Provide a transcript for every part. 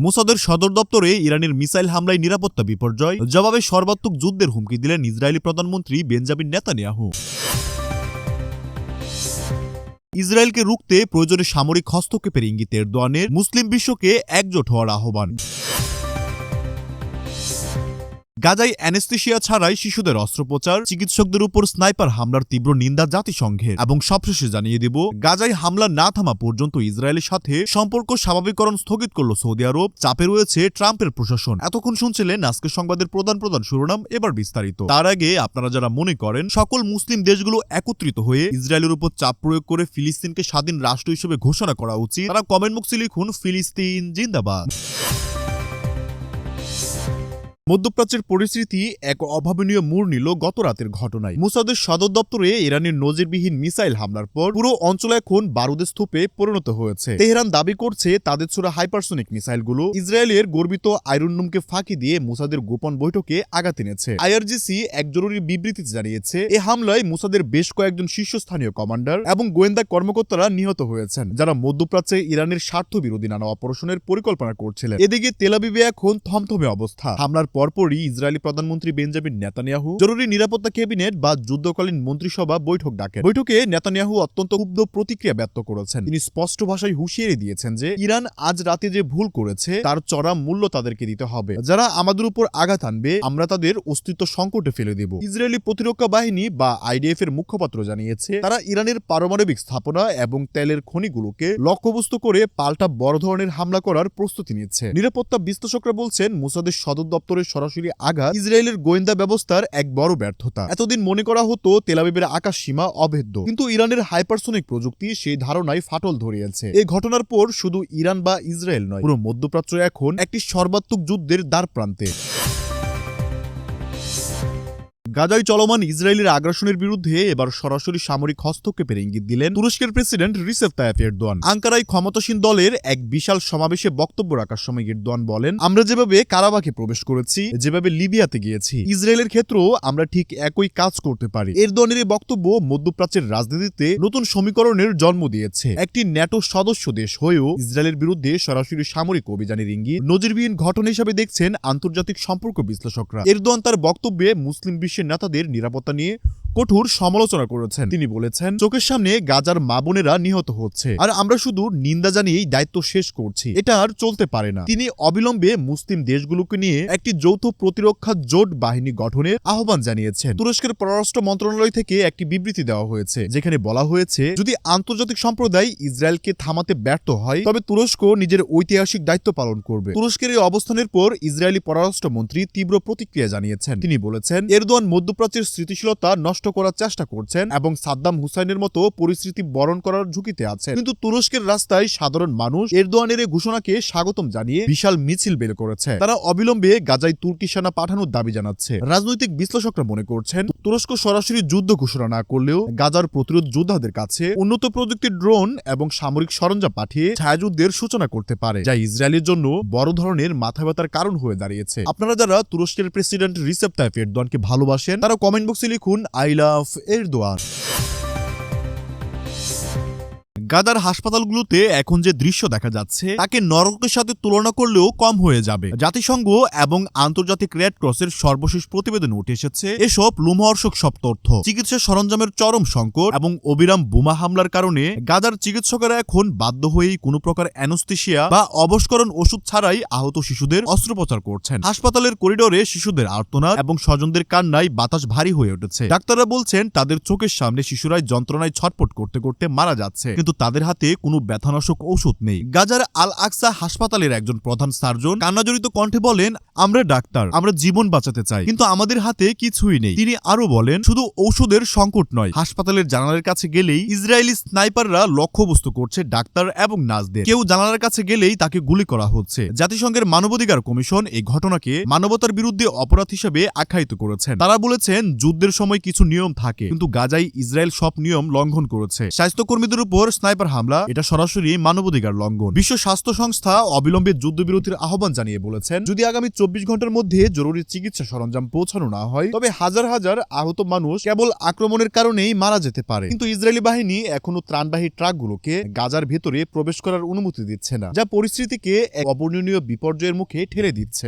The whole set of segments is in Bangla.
মোসাদের সদর দপ্তরে ইরানের মিসাইল হামলায় নিরাপত্তা বিপর্যয়, জবাবে সর্বাত্মক যুদ্ধের হুমকি দিলেন ইসরায়েলি প্রধানমন্ত্রী বেঞ্জামিন নেতানিয়াহু। ইসরায়েলকে রুখতে প্রয়োজনে সামরিক হস্তক্ষেপের ইঙ্গিত এরদোয়ানের, মুসলিম বিশ্বকে একজোট হওয়ার আহ্বান। গাজায় অ্যানেস্থেশিয়া ছাড়াই শিশুদের অস্ত্রোপচার, চিকিৎসকদের উপর স্নাইপার হামলার তীব্র নিন্দা জাতিসংঘের। এবং সবশেষে জানিয়ে দেব, গাজায় হামলা না থামা পর্যন্ত ইসরায়েলের সাথে সম্পর্ক স্বাভাবিকরণ স্থগিত করল সৌদি আরব, চাপে রয়েছে ট্রাম্পের প্রশাসন। এতক্ষণ শুনছিলেন আজকের সংবাদের প্রধান শিরোনাম, এবার বিস্তারিত। তার আগে আপনারা যারা মনে করেন সকল মুসলিম দেশগুলো একত্রিত হয়ে ইসরায়েলের উপর চাপ প্রয়োগ করে ফিলিস্তিনকে স্বাধীন রাষ্ট্র হিসেবে ঘোষণা করা উচিত, তারা কমেন্ট বক্সে লিখুন ফিলিস্তিন জিন্দাবাদ। মধ্যপ্রাচ্যের পরিস্থিতি এক অভাবনীয় মোড় নিল গত রাতের ঘটনায়। মোসাদের সদর দপ্তরে ইরানের নজিরবিহীন মিসাইল হামলার পর পুরো অঞ্চল এখন বারুদের স্তূপে পরিণত হয়েছে। তেহরান দাবি করছে তাদের ছোড়া হাইপারসোনিক মিসাইলগুলো ইসরায়েলের গর্বিত আয়রন ডোমকে ফাঁকি দিয়ে মোসাদের গোপন বৈঠকে আঘাত এনেছে। আইআরজিসি এক জরুরি বিবৃতিতে জানিয়েছে, এ হামলায় মোসাদের বেশ কয়েকজন শীর্ষস্থানীয় কমান্ডার এবং গোয়েন্দা কর্মকর্তারা নিহত হয়েছেন, যারা মধ্যপ্রাচ্যে ইরানের স্বার্থ বিরোধী নানা অপারেশনের পরিকল্পনা করছিলেন। এদিকে তেল আবিবে এখন থমথমে অবস্থা। হামলার পরপরই ইসরায়েলি প্রধানমন্ত্রী বেঞ্জামিন নেতানিয়াহু জরুরি নিরাপত্তা ক্যাবিনেট বা যুদ্ধকালীন মন্ত্রিসভা বৈঠক ডাকেন। বৈঠকে নেতানিয়াহু অত্যন্ত ক্ষুব্ধ প্রতিক্রিয়া ব্যক্ত করেছেন। তিনি স্পষ্ট ভাষায় হুঁশিয়ারি দিয়েছেন যে ইরান আজ রাতে যে ভুল করেছে তার চড়া মূল্য তাদেরকে দিতে হবে। যারা আমাদের উপর আঘাত আনবে আমরা তাদের অস্তিত্ব সংকটে ফেলে দেব। ইসরায়েলি প্রতিরক্ষা বাহিনী বা আইডিএফ এর মুখপাত্র জানিয়েছে, তারা ইরানের পারমাণবিক স্থাপনা এবং তেলের খনিগুলোকে লক্ষ্যবস্তু করে পাল্টা বড় ধরনের হামলা করার প্রস্তুতি নিচ্ছে। নিরাপত্তা বিশ্লেষকরা বলছেন, মোসাদের সদর দপ্তরের সরাসরি আঘাত ইসরায়েলের গোয়েন্দা ব্যবস্থার এক বড় ব্যর্থতা। এতদিন মনে করা হতো তেল আবিবের আকাশ সীমা অভেদ্য, কিন্তু ইরানের হাইপারসোনিক প্রযুক্তি সেই ধারণায় ফাটল ধরিয়েছে। এই ঘটনার পর শুধু ইরান বা ইসরায়েল নয়, পুরো মধ্যপ্রাচ্য এখন একটি সর্বাত্মক যুদ্ধের দ্বার প্রান্তে। গাজায় চলমান ইসরায়েলের আগ্রাসনের বিরুদ্ধে এবার সরাসরি সামরিক হস্তক্ষেপের ইঙ্গিত দিলেন তুরস্কের প্রেসিডেন্ট রিসেপ তাইয়েপ এরদোয়ান। আঙ্কারায় ক্ষমতাসীন দলের এক বিশাল সমাবেশে বক্তব্য রাখার সময় এরদোয়ান বলেন, আমরা যেভাবে কারাবাখে প্রবেশ করেছি, যেভাবে লিবিয়াতে গিয়েছি, ইসরায়েলের ক্ষেত্রেও আমরা ঠিক একই কাজ করতে পারি। এরদোয়ানের এই বক্তব্য মধ্যপ্রাচ্যের রাজনীতিতে নতুন সমীকরণের জন্ম দিয়েছে। একটি ন্যাটো সদস্য দেশ হয়েও ইসরায়েলের বিরুদ্ধে সরাসরি সামরিক অভিযানের ইঙ্গিত নজিরবিহীন ঘটনা হিসেবে দেখছেন আন্তর্জাতিক সম্পর্ক বিশ্লেষকরা। এরদোয়ান তার বক্তব্যে মুসলিম বিশ্বের নেতাদের নিরাপত্তা নিয়ে কঠোর সমালোচনা করেছেন। তিনি বলেছেন, চোখের সামনে গাজার মা বোনেরা নিহত হচ্ছে, আর আমরা শুধু নিন্দা জানিয়েই দায়িত্ব শেষ করছি। এটা আর চলতে পারে না। তিনি অবিলম্বে মুসলিম দেশগুলোকে নিয়ে একটি যৌথ প্রতিরক্ষা জোট বাহিনী গঠনের আহ্বান জানিয়েছেন। তুরস্কের পররাষ্ট্র মন্ত্রণালয় থেকে একটি বিবৃতি দেওয়া হয়েছে, যেখানে বলা হয়েছে, যদি আন্তর্জাতিক সম্প্রদায় ইসরায়েলকে থামাতে ব্যর্থ হয় তবে তুরস্ক নিজের ঐতিহাসিক দায়িত্ব পালন করবে। তুরস্কের এই অবস্থানের পর ইসরায়েলি পররাষ্ট্রমন্ত্রী তীব্র প্রতিক্রিয়া জানিয়েছেন। তিনি বলেছেন, এরদোয়ান মধ্যপ্রাচ্যের স্থিতিশীলতা নষ্ট করার চেষ্টা করছেন এবং সাদ্দাম হুসাইনের মতো পরিস্থিতি বরণ করার ঝুঁকিতে আছেন। কিন্তু তুরস্কের রাস্তায় সাধারণ মানুষ এরদোয়ানের এই ঘোষণাকে স্বাগতম জানিয়ে বিশাল মিছিল বের করেছে। তারা অবিলম্বে গাজায় তুর্কি সেনা পাঠানোর দাবি জানাচ্ছে। রাজনৈতিক বিশ্লেষকরা মনে করছেন, তুরস্ক সরাসরি যুদ্ধ ঘোষণা না করলেও গাজার প্রতিরোধ যোদ্ধাদের কাছে উন্নত প্রযুক্তির ড্রোন এবং সামরিক সরঞ্জাম পাঠিয়ে ছায়াযুদ্ধের সূচনা করতে পারে, যা ইসরায়েলের জন্য বড় ধরনের মাথা ব্যথার কারণ হয়ে দাঁড়িয়েছে। আপনারা যারা তুরস্কের প্রেসিডেন্ট রিসেপ তাইয়েপ এরদোয়ানকে ভালোবাসেন তারা কমেন্ট বক্সে লিখুন আই লাভ এরদোয়ান। গাজার হাসপাতালগুলোতে এখন যে দৃশ্য দেখা যাচ্ছে তাকে নরকের সাথে তুলনা করলেও কম হয়ে যাবে। জাতিসংঘ এবং আন্তর্জাতিক রেড ক্রসের সর্বশেষ প্রতিবেদনে উঠে এসেছে এসব লোমহর্ষক সব তথ্য। চিকিৎসা সরঞ্জামের চরম সংকট এবং অবিরাম বোমা হামলার কারণে গাজার চিকিৎসকেরা এখন বাধ্য হয়েই কোনো প্রকার অ্যানেস্থেশিয়া বা অবস্করণ ওষুধ ছাড়াই আহত শিশুদের অস্ত্রোপচার করছেন। হাসপাতালের করিডোরে শিশুদের আর্তনাদ এবং স্বজনদের কান্নায় বাতাস ভারী হয়ে উঠেছে। ডাক্তাররা বলছেন, তাদের চোখের সামনে শিশুরাই যন্ত্রণায় ছটফট করতে করতে মারা যাচ্ছে, কিন্তু তাদের হাতে কোনো ব্যথানাশক ঔষধ নেই। গাজার আল আকসা হাসপাতালের একজন প্রধান সার্জন কান্নাজড়িত কণ্ঠে বলেন, আমরা ডাক্তার, আমরা জীবন বাঁচাতে চাই, কিন্তু আমাদের হাতে কিছুই নেই। তিনি আরো বলেন, শুধু ঔষধের সংকট নয়, হাসপাতালের জানালার কাছে গেলেই ইসরায়েলি স্নাইপাররা লক্ষ্যবস্তু করছে ডাক্তার এবং নার্সদের। কেউ জানালার কাছে গেলেই তাকে গুলি করা হচ্ছে। জাতিসংঘের মানবাধিকার কমিশন এই ঘটনাকে মানবতার বিরুদ্ধে অপরাধ হিসেবে আখ্যায়িত করেছেন। তারা বলেছেন, যুদ্ধের সময় কিছু নিয়ম থাকে, কিন্তু গাজায় ইসরায়েল সব নিয়ম লঙ্ঘন করেছে। স্বাস্থ্যকর্মীদের উপর স্নাইপার হামলা এটা সরাসরি মানবাধিকার লঙ্ঘন। বিশ্ব স্বাস্থ্য সংস্থা অবিলম্বে যুদ্ধবিরতির আহ্বান জানিয়ে বলেছেন, যদি আগামী 24 ঘন্টার মধ্যে জরুরি চিকিৎসা সরঞ্জাম পৌঁছানো না হয় তবে হাজার হাজার আহত মানুষ কেবল আক্রমণের কারণেই মারা যেতে পারে। কিন্তু ইসরায়েলি বাহিনী এখনো ত্রাণবাহী ট্রাকগুলোকে গাজার ভেতরে প্রবেশ করার অনুমতি দিচ্ছে না, যা পরিস্থিতিকে এক অবর্ণনীয় বিপর্যয়ের মুখে ঠেলে দিচ্ছে।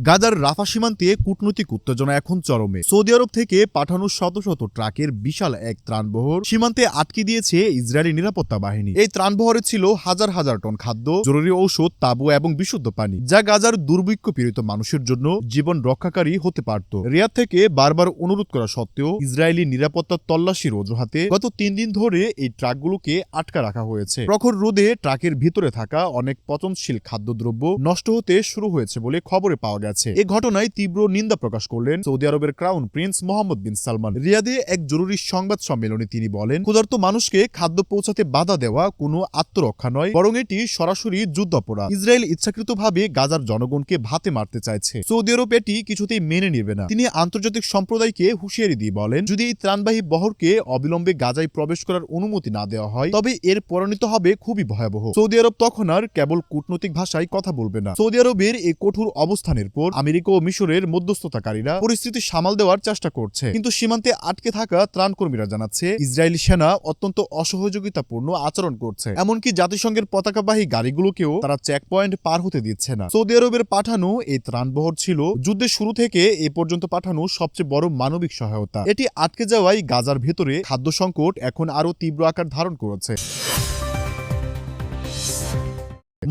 গাজার রাফা সীমান্তে কূটনৈতিক উত্তেজনা এখন চরমে। সৌদি আরব থেকে পাঠানো শত শত ট্রাকের বিশাল এক ত্রাণবহর সীমান্তে আটকে দিয়েছে ইসরায়েলি নিরাপত্তা বাহিনী। এই ত্রাণবহরে ছিল হাজার হাজার টন খাদ্য, জরুরি ঔষধ, তাঁবু এবং বিশুদ্ধ পানি, যা গাজার দুর্ভিক্ষ পীড়িত মানুষের জন্য জীবন রক্ষাকারী হতে পারত। রিয়াদ থেকে বারবার অনুরোধ করা সত্ত্বেও ইসরায়েলি নিরাপত্তা তল্লাশির অজুহাতে গত 3 দিন ধরে এই ট্রাকগুলোকে আটকা রাখা হয়েছে। প্রখর রোদে ট্রাকের ভিতরে থাকা অনেক পচনশীল খাদ্যদ্রব্য নষ্ট হতে শুরু হয়েছে বলে খবরে পাওয়া গেছে। এই ঘটনায় তীব্র নিন্দা প্রকাশ করলেন সৌদি আরবের ক্রাউন প্রিন্স মোহাম্মদ বিন সালমান। রিয়াদে এক জরুরি সংবাদ সম্মেলনে তিনি বলেন, ক্ষুধার্ত মানুষকে খাদ্য পৌঁছাতে বাধা দেওয়া কোনো আত্মরক্ষা নয়, বরং এটি সরাসরি যুদ্ধাপরাধ। ইসরায়েল ইচ্ছাকৃতভাবে গাজার জনগণকে ভাতে মারতে চাইছে। সৌদি আরব এটি কিছুতেই মেনে নেবে না। তিনি আন্তর্জাতিক সম্প্রদায়কে হুঁশিয়ারি দিয়ে বলেন, যদি এই ত্রাণবাহী বহরকে অবিলম্বে গাজায় প্রবেশ করার অনুমতি না দেওয়া হয় তবে এর পরিণত হবে খুবই ভয়াবহ। সৌদি আরব তখন আর কেবল কূটনৈতিক ভাষায় কথা বলবে না। সৌদি আরবের এই কঠোর অবস্থানের পর আমেরিকা ও মিশরের মধ্যস্থতাকারীরা পরিস্থিতি সামাল দেওয়ার চেষ্টা করছে, কিন্তু সীমান্তে আটকে থাকা ত্রাণকর্মীরা জানাচ্ছে ইসরায়েলি সেনা অত্যন্ত অসহযোগিতাপূর্ণ আচরণ করছে। এমনকি জাতিসংঘের পতাকাবাহী গাড়িগুলোকেও তারা চেক পয়েন্ট পার হতে দিচ্ছে না। সৌদি আরবের পাঠানো এই ত্রাণবহর ছিল যুদ্ধের শুরু থেকে এ পর্যন্ত পাঠানো সবচেয়ে বড় মানবিক সহায়তা। এটি আটকে যাওয়ায় গাজার ভেতরে খাদ্য সংকট এখন আরো তীব্র আকার ধারণ করেছে।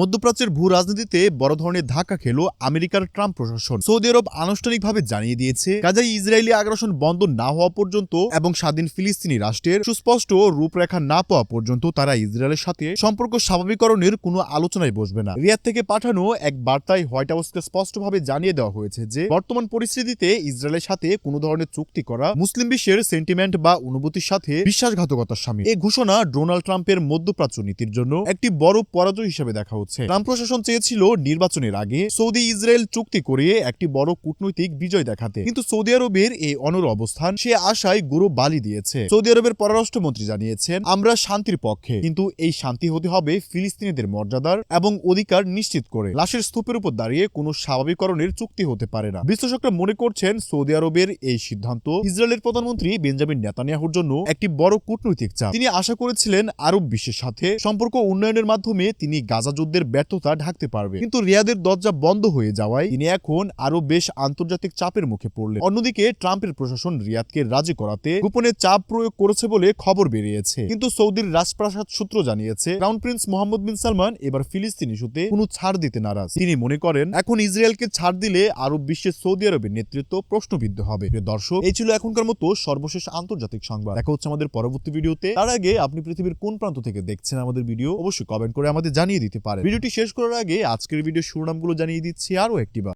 মধ্যপ্রাচ্যের ভূ রাজনীতিতে বড় ধরনের ধাক্কা খেল আমেরিকার ট্রাম্প প্রশাসন। সৌদি আরব আনুষ্ঠানিকভাবে জানিয়ে দিয়েছে, গাজায় ইসরায়েলি আগ্রাসন বন্ধ না হওয়া পর্যন্ত এবং স্বাধীন ফিলিস্তিনি রাষ্ট্রের সুস্পষ্ট রূপরেখা না পাওয়া পর্যন্ত তারা ইসরায়েলের সাথে সম্পর্ক স্বাভাবিকরণের কোনো আলোচনায় বসবে না। রিয়াদ থেকে পাঠানো এক বার্তায় হোয়াইট হাউসকে স্পষ্টভাবে জানিয়ে দেওয়া হয়েছে যে বর্তমান পরিস্থিতিতে ইসরায়েলের সাথে কোনো ধরনের চুক্তি করা মুসলিম বিশ্বের সেন্টিমেন্ট বা অনুভূতির সাথে বিশ্বাসঘাতকতার সামিল। এই ঘোষণা ডোনাল্ড ট্রাম্পের মধ্যপ্রাচ্য নীতির জন্য একটি বড় পরাজয় হিসেবে দেখা হচ্ছে। ট্রাম্প প্রশাসন চেয়েছিল নির্বাচনের আগে সৌদি ইসরায়েল চুক্তি করে একটি বড় কূটনৈতিক বিজয় দেখাতে, কিন্তু সৌদি আরবের এই অনড় অবস্থান সে আশায় গুরু বালি দিয়েছে। সৌদি আরবের পররাষ্ট্রমন্ত্রী জানিয়েছেন, আমরা শান্তির পক্ষে, কিন্তু এই শান্তি হতে হবে ফিলিস্তিনিদের মর্যাদার এবং অধিকার নিশ্চিত করে। লাশের স্তূপের উপর দাঁড়িয়ে কোনো স্বাভাবিকরণের চুক্তি হতে পারে না। বিশ্লেষকরা মনে করছেন সৌদি আরবের এই সিদ্ধান্ত ইসরায়েলের প্রধানমন্ত্রী বেঞ্জামিন নেতানিয়াহুর জন্য একটি বড় কূটনৈতিক চাপ। তিনি আশা করেছিলেন আরব বিশ্বের সাথে সম্পর্ক উন্নয়নের মাধ্যমে তিনি গাজা যুদ্ধের ব্যর্থতা ঢাকতে পারবে, কিন্তু রিয়াদের দরজা বন্ধ হয়ে যাওয়ায় তিনি এখন আরো বেশ আন্তর্জাতিক চাপের মুখে পড়লেন। অন্যদিকে ট্রাম্পের প্রশাসন রিয়াদকে রাজি করাতে গোপনে চাপ প্রয়োগ করেছে বলে খবর বেরিয়েছে, কিন্তু সৌদির রাজপ্রাসাদ সূত্র জানিয়েছে ক্রাউন প্রিন্স মোহাম্মদ বিন সালমান এবার ফিলিস্তিন ইস্যুতে কোনো ছাড় দিতে নারাজ। তিনি মনে করেন এখন ইসরায়েলকে ছাড় দিলে আরব বিশ্বের সৌদি আরবের নেতৃত্ব প্রশ্নবিদ্ধ হবে। দর্শক, এই ছিল এখনকার মতো সর্বশেষ আন্তর্জাতিক সংবাদ। দেখা হচ্ছে আমাদের পরবর্তী ভিডিওতে। তার আগে আপনি পৃথিবীর কোন প্রান্ত থেকে দেখছেন আমাদের ভিডিও অবশ্যই কমেন্ট করে আমাদের জানিয়ে দিতে পারেন। ভিডিওটি শেষ করার আগে আজকের ভিডিও শিরোনামগুলো জানিয়ে দিচ্ছি আরো একটিবার।